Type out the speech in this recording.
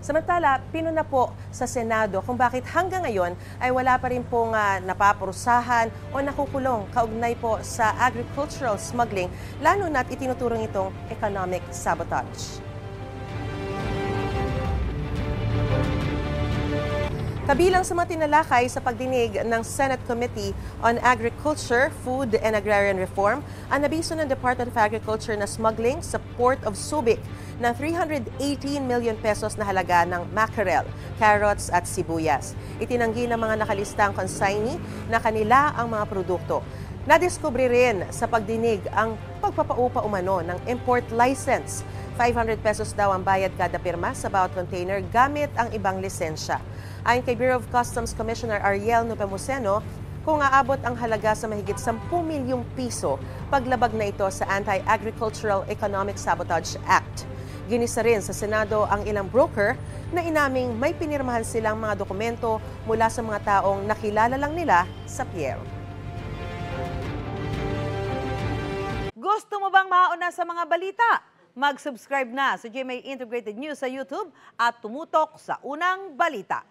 Samantala, pinuna po sa Senado kung bakit hanggang ngayon ay wala pa rin pong napaparusahan o nakukulong kaugnay po sa agricultural smuggling, lalo na't itinuturong itong economic sabotage. Kabilang sa mga tinalakay sa pagdinig ng Senate Committee on Agriculture, Food and Agrarian Reform, ang nabiso ng Department of Agriculture na smuggling sa Port of Subic ng 318 million pesos na halaga ng mackerel, carrots at sibuyas. Itinanggi ng mga nakalistang consignee na kanila ang mga produkto. Nadiskubre rin sa pagdinig ang pagpapaupa umano ng import license. 500 pesos daw ang bayad kada pirma sa bawat container gamit ang ibang lisensya. Ayon kay Bureau of Customs Commissioner Ariel Nepomuceno, kung aabot ang halaga sa mahigit 10 milyong piso, paglabag na ito sa Anti-Agricultural Economic Sabotage Act. Ginisa rin sa Senado ang ilang broker na inaming may pinirmahan silang mga dokumento mula sa mga taong nakilala lang nila sa Pier. Gusto mo bang mauna sa mga balita? Mag-subscribe na sa GMA Integrated News sa YouTube at tumutok sa unang balita.